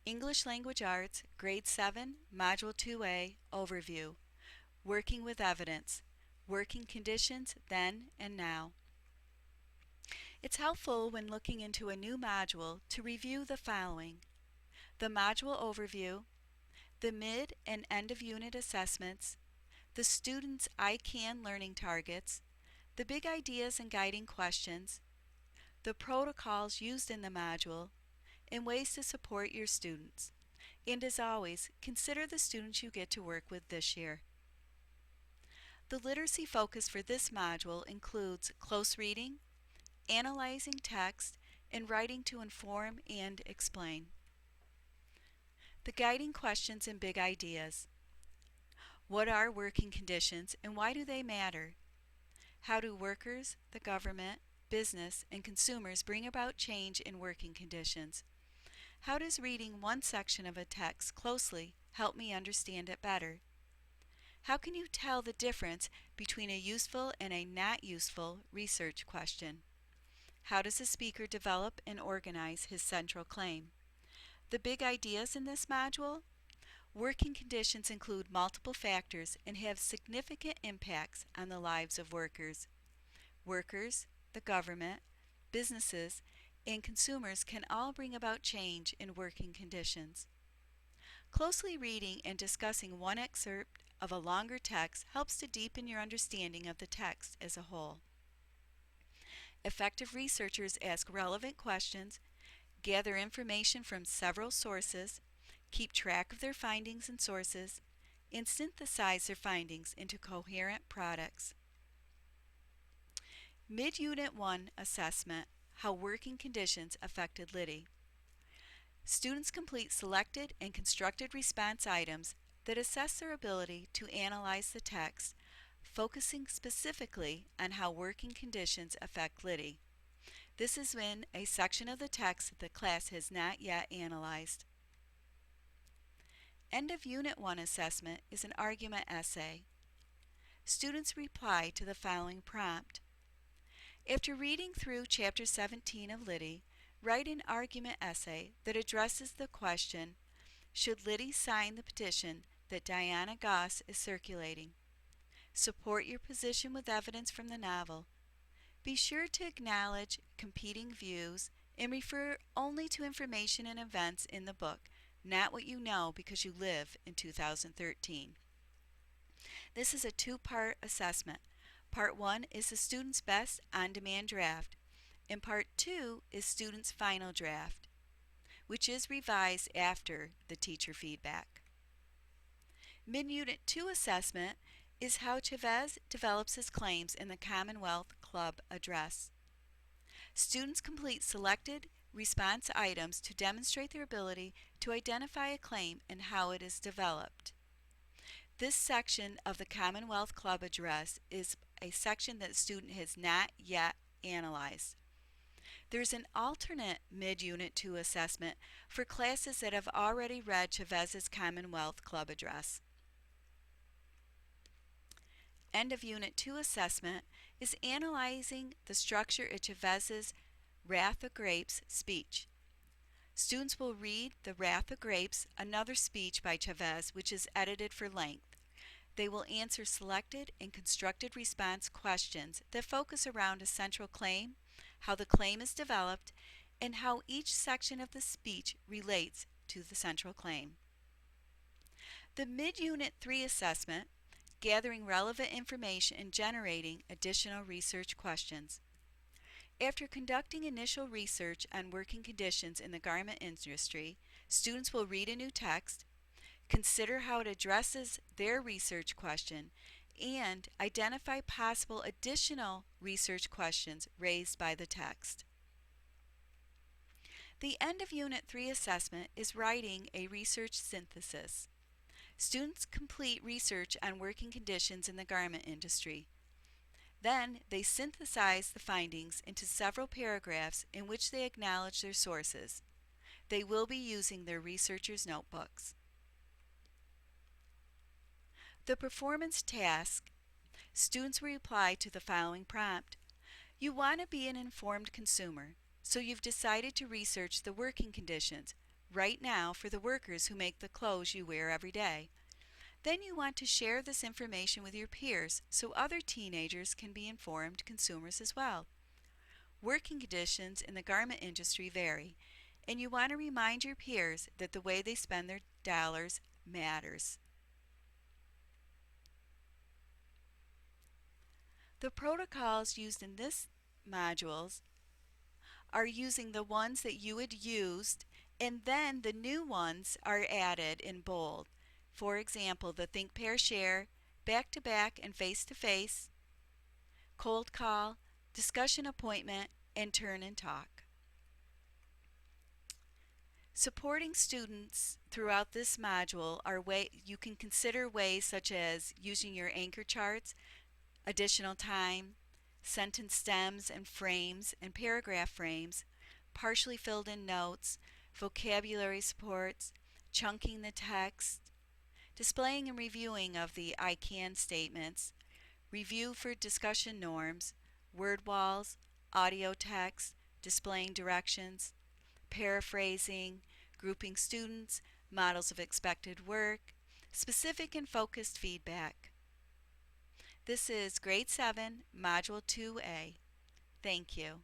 English Language Arts, Grade 7, Module 2A, Overview. Working with Evidence. Working Conditions Then and Now. It's helpful when looking into a new module to review the following: the module overview, the mid and end of unit assessments, the student's I-CAN learning targets, the big ideas and guiding questions, the protocols used in the module, and ways to support your students. And as always, consider the students you get to work with this year. The literacy focus for this module includes close reading, analyzing text, and writing to inform and explain. The guiding questions and big ideas. What are working conditions and why do they matter? How do workers, the government, business, and consumers bring about change in working conditions? How does reading one section of a text closely help me understand it better? How can you tell the difference between a useful and a not useful research question? How does a speaker develop and organize his central claim? The big ideas in this module: working conditions include multiple factors and have significant impacts on the lives of workers. Workers, the government, businesses, and consumers can all bring about change in working conditions. Closely reading and discussing one excerpt of a longer text helps to deepen your understanding of the text as a whole. Effective researchers ask relevant questions, gather information from several sources, keep track of their findings and sources, and synthesize their findings into coherent products. Mid-Unit 1 Assessment: How Working Conditions Affected Liddy. Students complete selected and constructed response items that assess their ability to analyze the text, focusing specifically on how working conditions affect Liddy. This is in a section of the text that the class has not yet analyzed. End of Unit 1 assessment is an argument essay. Students reply to the following prompt. After reading through Chapter 17 of Liddy, write an argument essay that addresses the question, should Liddy sign the petition that Diana Goss is circulating? Support your position with evidence from the novel. Be sure to acknowledge competing views and refer only to information and events in the book, not what you know because you live in 2013. This is a two-part assessment. Part 1 is the student's best on-demand draft, and Part 2 is student's final draft, which is revised after the teacher feedback. Mid-Unit 2 assessment is how Chavez develops his claims in the Commonwealth Club address. Students complete selected response items to demonstrate their ability to identify a claim and how it is developed. This section of the Commonwealth Club address is a section that the student has not yet analyzed. There's an alternate mid-Unit 2 assessment for classes that have already read Chavez's Commonwealth Club address. End of Unit 2 assessment is analyzing the structure of Chavez's Wrath of Grapes speech. Students will read The Wrath of Grapes, another speech by Chavez, which is edited for length. They will answer selected and constructed response questions that focus around a central claim, how the claim is developed, and how each section of the speech relates to the central claim. The Mid-Unit 3 assessment: Gathering relevant information and generating additional research questions. After conducting initial research on working conditions in the garment industry, students will read a new text, consider how it addresses their research question, and identify possible additional research questions raised by the text. The end of Unit 3 assessment is writing a research synthesis. Students complete research on working conditions in the garment industry. Then they synthesize the findings into several paragraphs in which they acknowledge their sources. They will be using their researchers' notebooks. The performance task: students will reply to the following prompt. You want to be an informed consumer, so you've decided to research the working conditions. right now for the workers who make the clothes you wear every day. Then you want to share this information with your peers so other teenagers can be informed consumers as well. Working conditions in the garment industry vary, and you want to remind your peers that the way they spend their dollars matters. The protocols used in this modules are using the ones that you had used, and then the new ones are added in bold. For example, the think, pair, share, back to back and face to face, cold call, discussion appointment, and turn and talk. Supporting students throughout this module are you can consider ways such as using your anchor charts, additional time, sentence stems and frames and paragraph frames, partially filled in notes, vocabulary supports, chunking the text, displaying and reviewing of the I can statements, review for discussion norms, word walls, audio text, displaying directions, paraphrasing, grouping students, models of expected work, specific and focused feedback. This is Grade 7, Module 2A. Thank you.